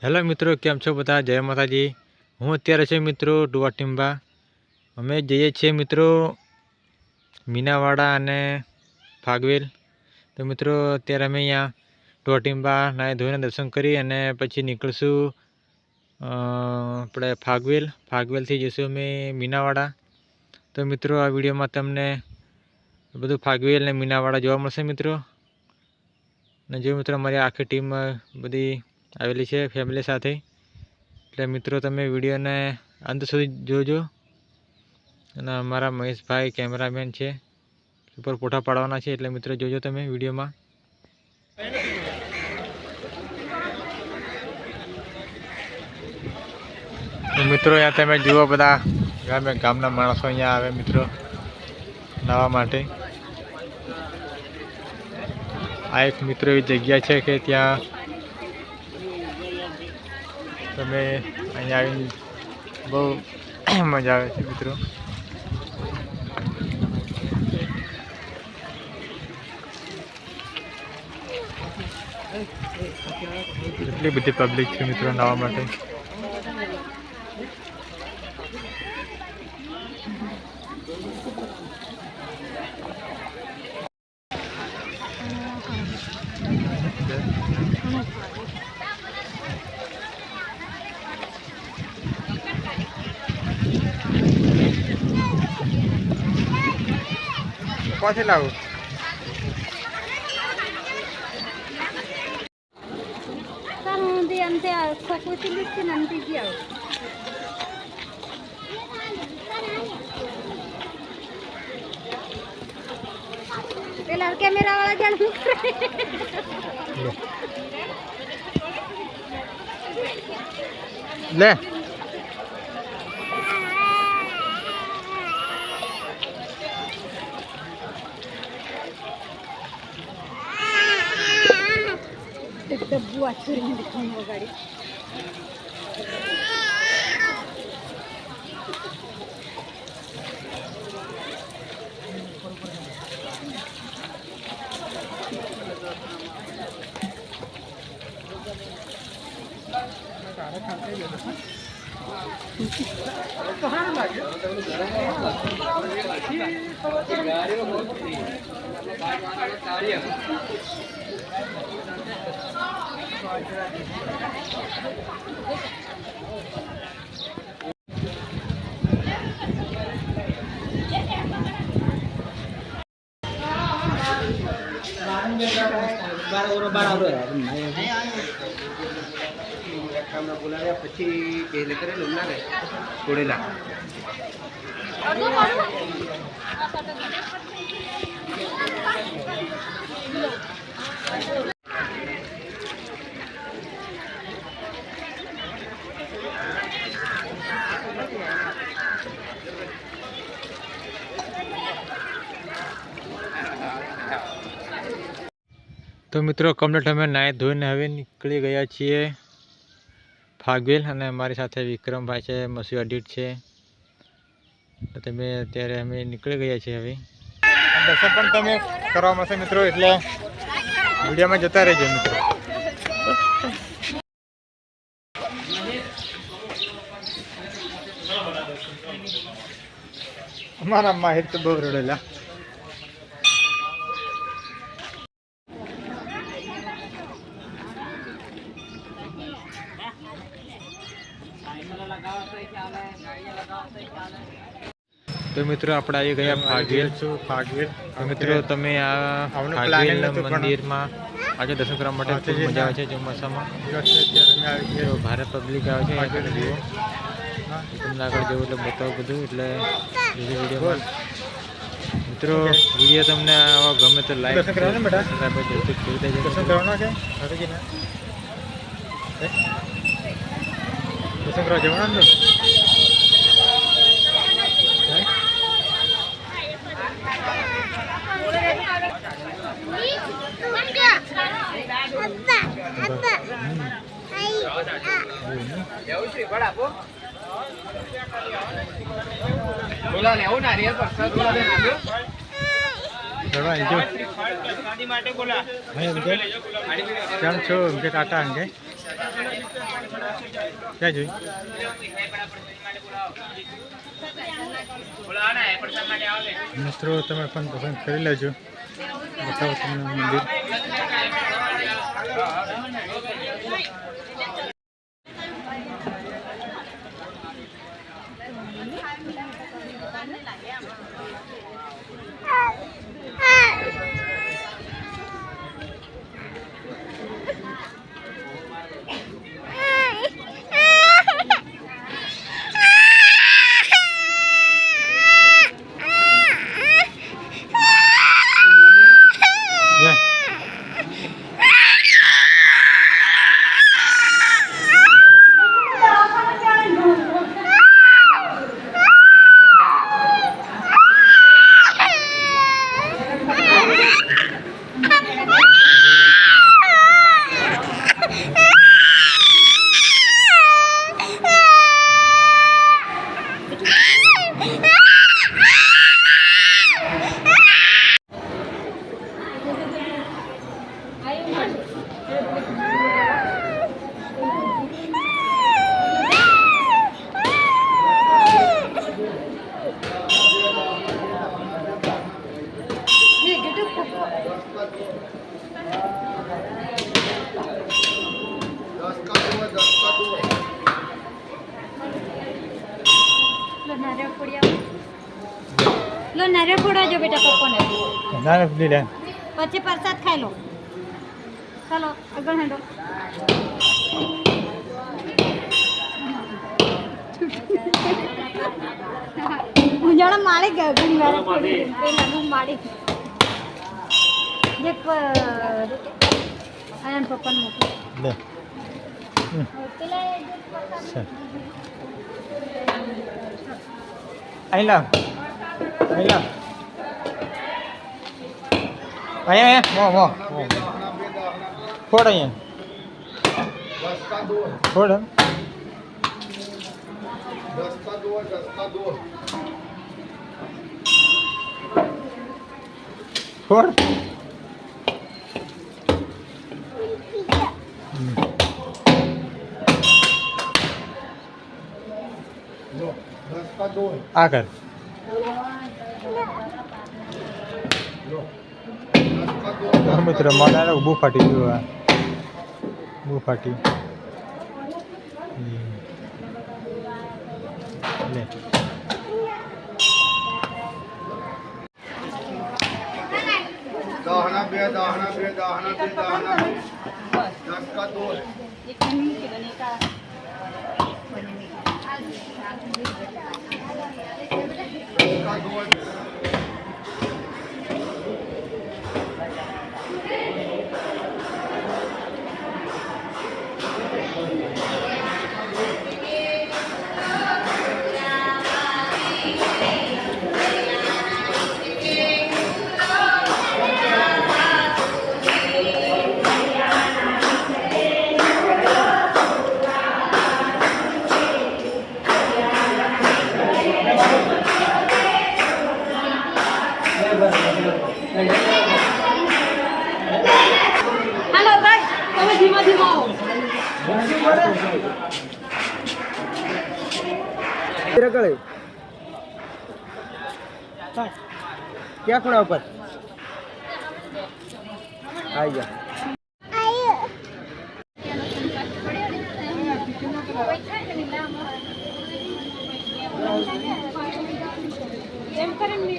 Hello મિત્રો, કેમ છો બધા? જય માતાજી। હું અત્યારે છે મિત્રો ડુવાટીંબા। અમે જઈએ છીએ મિત્રો મીનાવાડા અને ફાગવેલ। તો મિત્રો અત્યારે અમે અહીંયા ડુવાટીંબા નાહી ધોઈને દર્શન કરી અને પછી નીકળશું આપણે ફાગવેલથી જઈશું અમે મીનાવાડા। તો મિત્રો આ વિડીયોમાં તમને બધું ફાગવેલ અને મીનાવાડા જોવા મળશે મિત્રો। અને જો મિત્રો અમારી આખી ટીમ બધી આવેલી છે ફેમિલી સાથે। એટલે મિત્રો તમે વિડીયોને અંત સુધી જોજો। અને અમારા મહેશભાઈ કેમેરામેન છે, ઉપર ફોટા પાડવાના છે, એટલે મિત્રો જોજો તમે વિડીયોમાં। મિત્રો અહીંયા તમે જુઓ બધા ગામના માણસો અહીંયા આવે મિત્રો નાહવા માટે। આ એક મિત્રો એવી જગ્યા છે કે ત્યાં તમે અહીંયા આવીને બહુ મજા આવે છે મિત્રો। એટલી બધી પબ્લિક છે મિત્રો નાહવા માટે। પાછી લાવું પેલા કેમેરા વાળા જાણ લે ડબ્બુ આચરીને દેખાણ વગાડી। પછી પહેલે કરેલું ના રે છોડેલા તો મિત્રો કમ્પ્લીટ અમે નાહી ધોઈને હવે નીકળી ગયા છીએ ફાગવેલ। અને અમારી સાથે વિક્રમભાઈ છે, મસી એડિટ છે। તો તમે અત્યારે અમે નીકળી ગયા છીએ હવે। દર્શન પણ તમે કરવા મળશે મિત્રો, એટલે વિડીયોમાં જતા રહેજો મિત્રો। અમારા માહિર તો બહુ રડેલા। તો મિત્રો આપણે આવી ગયા ફાગવેલ। તો મિત્રો તમે આ ફાગવેલ મંદિરમાં આજે દર્શન કરવા માટે ખૂબ મજા આવે છે ચોમાસામાં। ભારે પબ્લિક આવે છે, જુઓ તમને આગળ જવું એટલે બતાવું બધું, એટલે બીજી વિડીયોમાં મિત્રો વિડીયો તમને આવા ગમે તો લાઈક દર્શન કરવા જવાના બોલા લેવું નારિયેળ પર કેમ છો? ટાટા અંગે ક્યાં જોઈ? મિત્રો તમે પણ પસંદ કરી લેજો. બતાવો તમને મંદિર. લો નારિયેળ ફોડવા જો બેટા પપ્પાને. ના લે લે. પછી પ્રસાદ ખાઈ લો. ચાલો આગળ હેડો. મુંજાણા માળી ગયા ઘણી વાર પેલા હું માળી જે આયન પપ્પાને મોકલો લે. પેલા અહીં લાવ. અહીં લાવ. અહીંયા મો ફોડ અહીંયા ફોડ. ફોડ. આ કર. મિત્ર મારા ઊભું ફાટી ગયું. ઊભું ફાટી લે. दाहना बे दाहना बे दाहना बे दाहना बे 10 का 2 एक मिनट के बने का का 2 हेलो गाइस તમે ધીમા ધીમા આવો. क्या खुड़ा ऊपर आई जा એમ કરીને